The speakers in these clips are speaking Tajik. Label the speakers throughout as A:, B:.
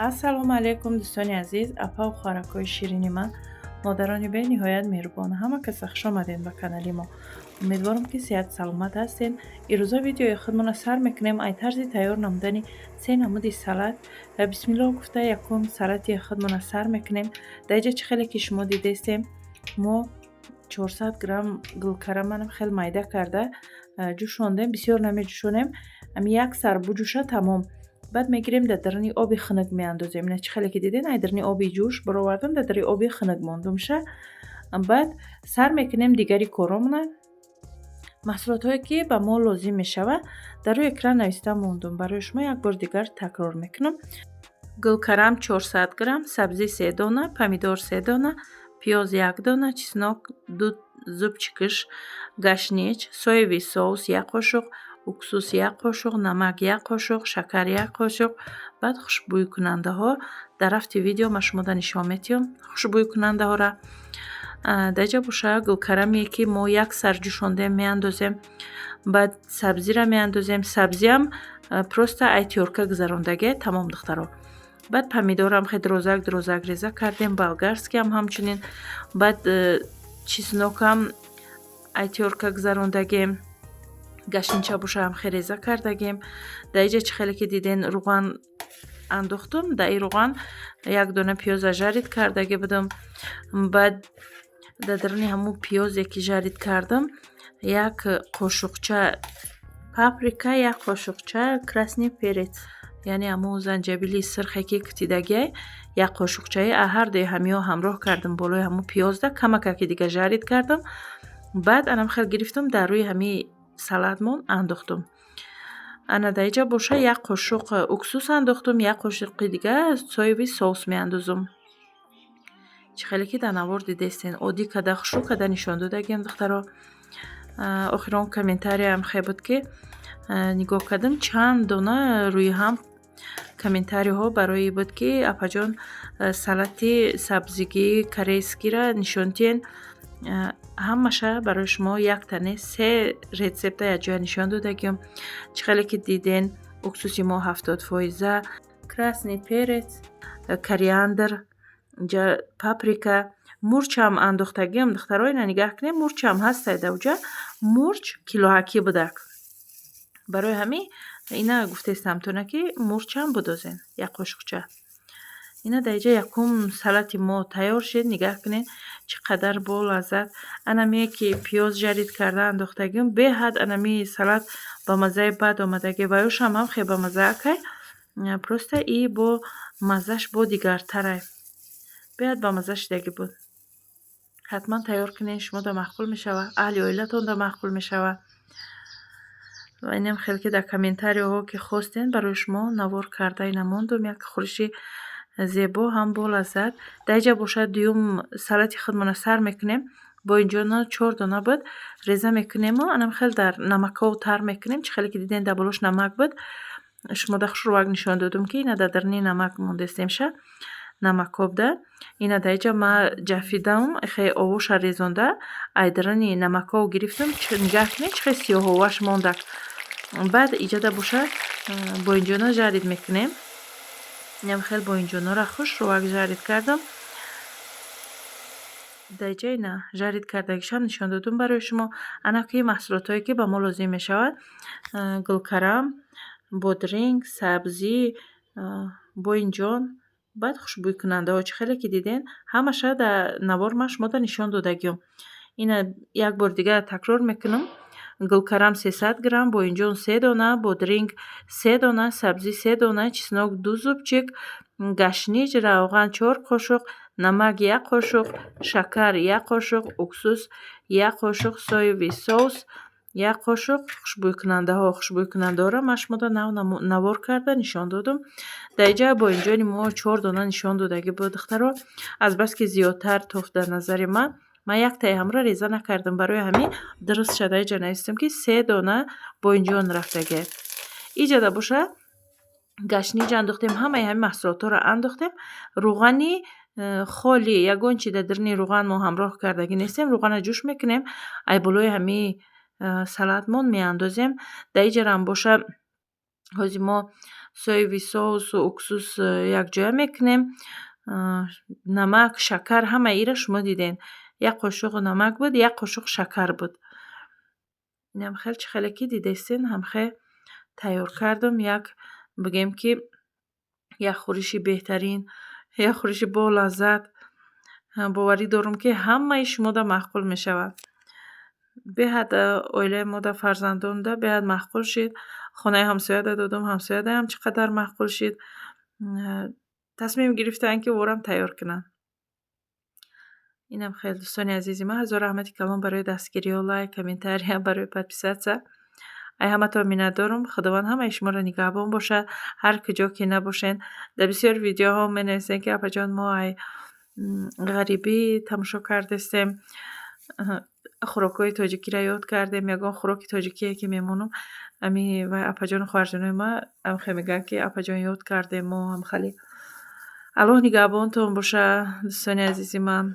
A: ассалому алайкум дӯстони азиз, апа ва хӯрокҳои ширини ман, модарони бениҳоят меҳрубон, ҳама кас хуш омадед ба канали мо. Умедворам ки сеҳат саломат ҳастед. ирӯза видеои худмона сар мекунем ай тарзи тайёр намудани 3 намуди салат. Бисмиллоҳ гуфта якум салати худмона сар мекунем. Дар инҷа чӣ хеле ки шумо дидестем, мо 400 грамм гулкараманам хеле майда карда ҷӯшондем, бисёр намеҷӯшонем. Ами як сар буҷӯша тамом. Баъд мегирем дар даруни оби хунук меандозем. Ина чӣ хеле ки дидем ай даруни оби ҷӯш баровардам, дар даруни оби хунук мондумша. Баъд сар мекунем дигари коромона. маҳсулотҳое ки ба мо лозим мешавад дар рӯи экран нависта мондум. Барои шумо як бор дигар такрор мекунам. гулкарам 400 грамм, сабзӣ 3 дона, помидор 3 дона, пиёз 1 дона, чеснок 2 зубчикаш, гашнич, соевий соус 1 қошуқ, уксус 1 қошуқ, намак 1 қошуқ, шакар 1 қошуқ. баъд хушбӯйкунандаҳо дар рафти видео ма шумода нишон метиҳам хушбӯйкунандаҳора. дар инҷа боша гулкараме ки мо як сар ҷӯшондем меандозем. баъд сабзиро меандозем. Сабзиам просто ай тёрка гузарондагӣ тамом духтаро. баъд помидорам хеле дрозак реза кардем, болгарскиам ҳамчунин. баъд чеснокам ай тёрка гузарондагем, гашнича бошаам хеле реза кардагем. дар инҷа чӣ хеле ки диден руған андохтум. дар ин руған як дона пиёза жарид кардаги будам. баъд дар даруни ҳамун пиёзе ки жарид кардам, як қошуқча паприка, як қошуқча красный перец, яъне ҳамун занҷабили сирхе ки кутидагӣ, як қошуқчаи ҳардуи ҳамиҳо ҳамроҳ кардам болои ҳамун пиёзда, камака ки дига жарид кардам. баъд анам хел гирифтам дар рӯи ҳамин салатмон андохтум. ана дар инҷа боша як қошуқ уксус андохтум, як қошуқи дига соевий соус меандозам. чӣ хеле ки дар навор дидестен оддӣ када хушрӯ када нишон додагем духтаро. охир он комментарияам хе буд ки нигоҳ кардам чанд дона рӯи ҳам комментариҳо барои буд ки апаҷон салати сабзигӣ корейскиро нишонтиен. ҳамаша барои шумо як тане 3 рецепта якҷоя нишон додагем. чӣ хеле ки диден уксуси мо 70%, красный перец, кориандр, паприка, мурчам андохтагиам духтаро. ина нигаҳ кунем мурчам ҳастай давҷа. мурч килоҳаки будак. барои ҳамин ина гуфтестам тона ки мурчам будозен як қошуқча. ина дар инҷа якум салати мо тайёр шуд. нигаҳ кунед чӣ қадар бо лаззат. анаме ки пиёз жарид карда андохтагиам беҳад анами салат ба маззаи бад омадагӣ. ваёшам ҳам хеле ба мазза акай. просто и бо маззаш бо дигартарай. беҳад ба мазза шудагӣ буд. ҳатман тайёр кунед, шумода маъқул мешавад, аҳли оилатонда маъқул мешавад. ва инам хеле ки дар комментариҳо ки хостен барои шумо навор карда инамондум як хӯриши зебо ҳам бо лаззат. дар инҷа бошад дуюм салати худмона сар мекунем. боинҷона 4 дона буд реза мекунему. анам хеле дар намаков тар мекунем. чӣ хеле ки диден дар болош намак буд. шумода хушрӯвак нишон додум ки ина дар даруни намак мондестемша намакобда. ина дар инҷа ма ҷафидам хеле овоша резонда ай даруни намаков гирифтам. нигаҳ кунед чӣ хеле сиёҳоваш мондак. баъд иҷада боша боинҷона жарид мекунем. инам хеле боинҷонора хушрӯвак жарид кардам. дар инҷа ина жарид кардагишам нишон додум барои шумо. ана ки маҳсулотҳое ки ба мо лозим мешавад: гулкарам, бодринг, сабзӣ, боинҷон, баъд хушбӯйкунандаҳо. чӣ хеле ки диден ҳамаша дар навор ма шумода нишон додагиам. ина як бор дигар такрор мекунам. гулкарам 300 грамм, боинҷон 3 дона, бодринг 3 дона, сабзӣ 3 дона, чеснок 2 зубчик, гашнич, равған 4 қошуқ, намак 1 қошуқ, шакар 1 қошуқ, уксус 1 қошуқ, соевий соус 1 қошуқ, хушбӯйкунандаҳоро ман шумода навор карда нишон додам. дар инҷа боинҷони мо 4 дона нишон додагӣ буд духтаро. азбаски зиёдтар тофт дар назари ман яктаи ҳамра реза накардам. барои ҳамин дуруст шуда инҷа навистам ки 3 дона боинҷон рафтагӣ. иҷада боша гашнич андохтем. ҳамаи ҳамин маҳсулотҳоро андохтем. руғани холи ягон чи дар даруни руған мо ҳамроҳ кардагӣ нестем. руғана ҷӯш мекунем. ай болои ҳамин салатмон меандозем. дар инҷарам боша ҳозир мо соеви соус و уксус якҷоя мекунем. намак, шакар, ҳама ира шумо диден. Як қошуқ намак буд, як қошуқ шакар буд. инам хел чӣ хеле ки дидестин ҳамхе тайёр кардам. Як бигем ки як хӯриши беҳтарин, як хӯриши болаззат. боварӣ дорам ки ҳамаи шумода маъқул мешавад. беҳад оилаи мода, фарзандонда беҳад маъқул шид. хонаи ҳамсояда додам, ҳамсоядаам чӣ қадар маъқул шид. тасмим гирифтанд ки ворам тайёр кунанд. инам хеле дӯстони азизи ман, ҳазор раҳмати калон барои дастгирию, лайк, комментария, барои подписатсия. ай ҳаматон миннатдорам. худованд ҳамаи шуморо нигаҳбон бошад. ҳар куҷо ки набошен. дар бисёр видеоҳо менависем ки апаҷон мо ай ғарибӣ тамошо кардастем, хӯрокҳои тоҷикиро ёд кардем. ягон хӯроки тоҷикие ки мемонам, ами вай апаҷону хоҳарҷонои ма ҳамхе мегӯянд ки апаҷон ёд кардем. мо ҳамхали аллоҳ нигаҳбонтон боша. дӯстони азизи ман,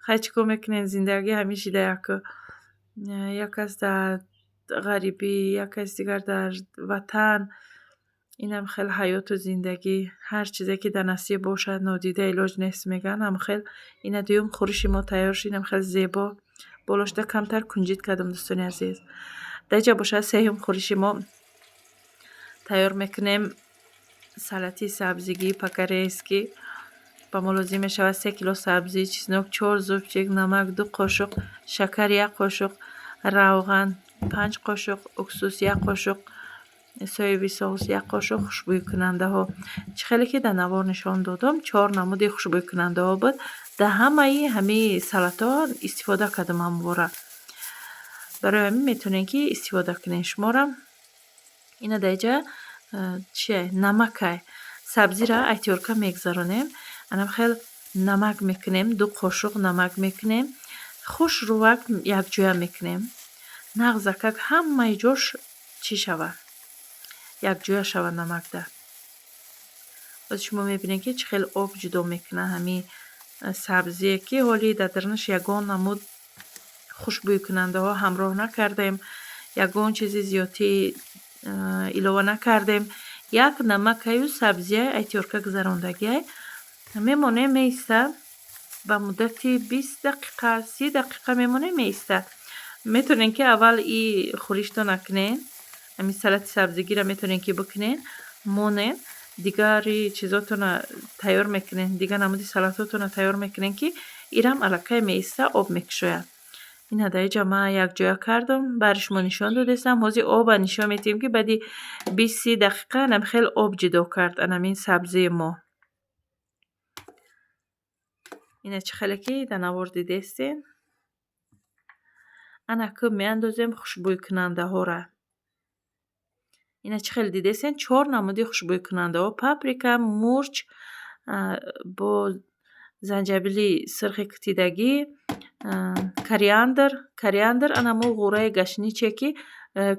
A: хай чӣ кор мекунед? зиндагӣ ҳамин шуда як кас дар ғарибӣ, як кас дигар дар ватан. инам хел ҳаёту зиндагӣ, ҳар чизе ки дар насиб бошад нодида илоҷ нест мегӯянд. ҳам хел ина дуюм хӯриши мо тайёр шид. ҳам хел зебо, болошуда камтар кунҷит кардам. дӯстони азиз, дар ҷа бошад сеюм хӯриши мо тайёр мекунем. салати сабзигӣ по-корейски. ба мо лозим мешавад 3 кило сабзӣ, чеснок 4 зубчик, намак 2 қошуқ, шакар 1 қошуқ, равған 5 қошуқ, уксус 1 қошуқ, соеви соус 1 қошуқ, хушбӯйкунандаҳо. чӣ хеле ки дар навор нишон додам, 4 намуди хушбӯйкунандаҳо буд. дар ҳамаи ҳамин салатҳо истифода кардам ҳамвора. барои ҳамин метавонем ки истифода кунем шуморо. ина дар ҷа чие намакай сабзира айтёрка мегзаронем. анам хел намак мекунем, 2 қошуқ намак мекунем. хушрувак якҷоя мекунем. нағзакак ҳамаи ҷош чӣ шавад, якҷоя шавад намакда. боз шумо мебинед ки чӣ хел об ҷудо мекунад ҳамин сабзие ки ҳоли дар дарунаш ягон намуд хушбӯйкунандаҳо ҳамроҳ накардем, ягон чизи зиёдӣ илова накардем. як намакаю сабзия айтёрка гузарондагиай мемонем меиста ба муддати 20 дақиқа 30 дақиқа мемонем меиста. метавонем ки аввал и хӯриштон накунен, ҳамин салати сабзигиро метавонем ки бикунен, монен, дигари чизотона тайёр мекунен, дигар намуди салатотона тайёр мекунен ки ирам аллакай меиста об мекушояд. ина дар ҷа ман якҷоя кардам, баъди шумо нишон додастам. ҳозир оба нишон медиҳем ки баъди 20-30 дақиқа нам хел об ҷудо кард анамин сабзии мо. ина чӣ хеле ки дар навор дидестен. ана кӯб меандозем хушбӯйкунандаҳоро. ина чӣ хеле дидестен 4 намуди хушбӯйкунандаҳо: паприка, мурч, бо занҷабили сирхи кутидагӣ, кориандр, анаму ғӯраи гашниче ки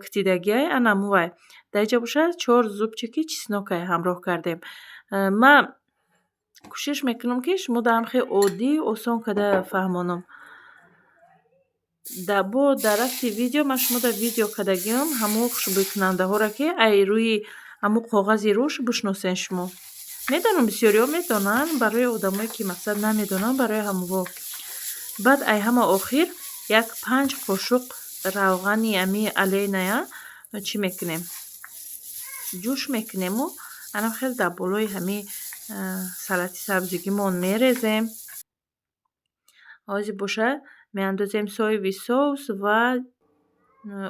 A: кутидагиай, анаму вай. дар ҷа бошад 4 зубчики чеснокай ҳамроҳ кардем. ман кӯшиш мекунам ки шумода хеле оддӣ осон карда фаҳмонам. дар расти видео ман шумода видео кардагиам ҳамун хушбӯйкунандаҳоро ки ай рӯи ҳамун коғази рӯш бишносен шумо. медонам бисёриҳо медонанд, барои одамое ки мақсад намедонанд, барои ҳамво. баъд ай ҳама охир як 5 қошуқ равғани ами алейная чӣ мекунем? ҷӯш мекунему. анам хел дар болои ҳамин салати сабзигимон мерезем. ҳозир бошад меандозем соеви соус ва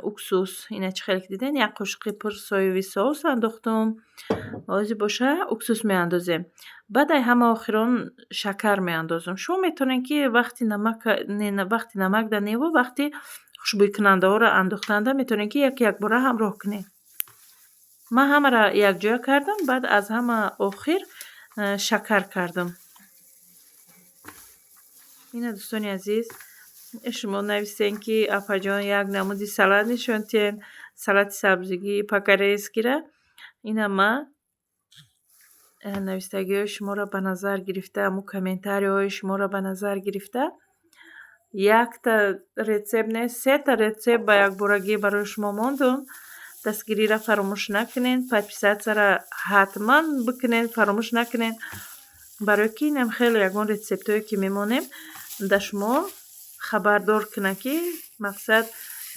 A: уксус. ина чӣ хеле ки дидем, як қошуқи пур соеви соус андохтам. ҳозир бошад уксус меандозем. баъд ай ҳама охирон шакар меандозам. шумо метавонед ки вақти намак дар нево, вақти хушбӯйкунандаҳоро андохтанда метавонед ки якбора ҳамроҳ кунед. ман ҳамаро якҷоя кардам. баъд аз ҳама охир шакар кардам. ина дӯстони азиз, шумо навистен ки апаҷон як намуди салат нишонтиен, салати сабзигӣ по-корейскиро. ина ман навистагиҳои шуморо ба назар гирифта, ҳамун комментариҳои шуморо ба назар гирифта, якта рецепт не 3 рецепт ба якборагӣ барои шумо мондам. дастгириро фаромӯш накунед, подписатсияро ҳатман бикунед, фаромӯш накунед, барои ки инам хеле ягон рецептое ки мемонем да шумо хабардор кунад ки мақсад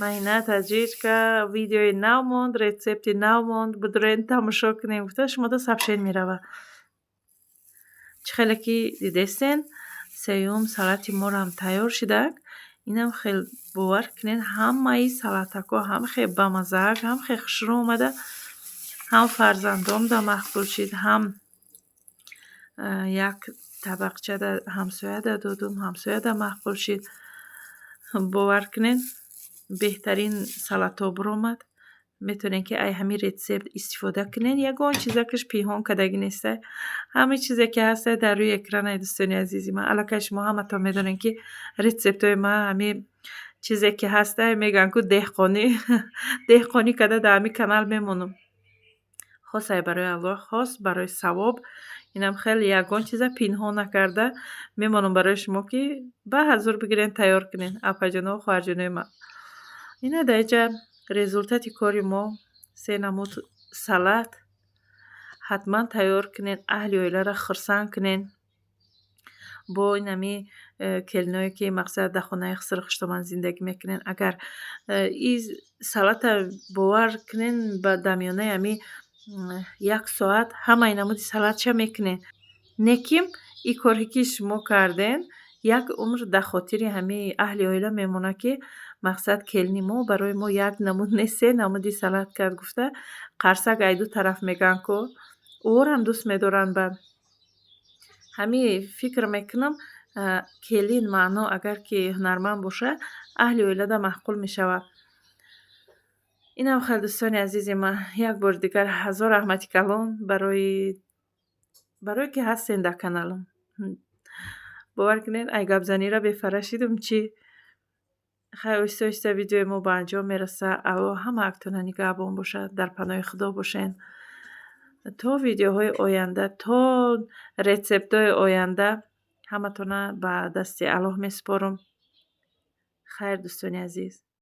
A: майна таҷричка видеои нав монд, рецепти нав монд, бидурен тамошо кунем гуфта шумо сабшен мерава. Чӣ хеле ки дидестен сеюм салати морам тайёр шудак. Инам хел бовар кунед ҳамаи салатаҳо ҳам хел бамаззаак, ҳам хел хушрӯ омада, ҳам фарзандом мақбул шид, ҳам як табақча ҳамсоя додум, ҳамсоя мақбул шид. Бовар кунед беҳтарин салато биромад. Метавонед ки ай ҳамин рецепт истифода кунед. Ягон чизакаш пинҳон кардагӣ нестай. Ҳамин чизе ки ҳастай дар рӯи экрана дӯстони азизи ман. Аллакай шумо ҳаматон медонед ки рецептҳои ман ҳамин чизе ки ҳастай мегӯянд ки деҳқонӣ деҳқонӣ карда дар ҳамин канал мемонам. Хосай барои Аллоҳ, хос барои савоб. Инам хеле ягон чиза пинҳон накарда мемонам барои шумо ки ба ҳазур бигирен тайёр кунед. Апаҷонову хоҳарҷонои ман. Ина дар инҷа результати кори мо 3 намуд салат. Ҳатман тайёр кунед, аҳли оиларо хурсанд кунед. Бо инами келиное ки мақсад дар хонаи хиср хуштоманд зиндагӣ мекунед. Агар ин салата бовар кунед ба дамёнаи ҳамин 1 соат ҳамаи намуди салатша мекунед. Неким ин коре ки шумо карден як умр дар хотири ҳамин аҳли оила мемонад ки мақсад келини мо барои мо 1 намуд не 3 намуди салат кард гуфта қарсак ай ду тараф мегӯянд ки орам дӯст медоранд. Ба ҳамин фикр мекунам келин маъно агар ки ҳунарманд бошад аҳли оилада маҳқул мешавад. Инам хеле дӯстони азизи ман, як бори дигар ҳазор раҳмати калон барое ки ҳастен дар каналам. Бовар кунед ай гапзаниро бефара шидум чӣ. Хай оҳиста оҳиста видеои мо ба анҷом мерасад. Аллоҳ ҳамаактона нигаҳбон бошад. Дар паноҳи худо бошен. То видеоҳои оянда, то рецептҳои оянда ҳаматона ба дасти Аллоҳ месупорам. Хайр дӯстони азиз.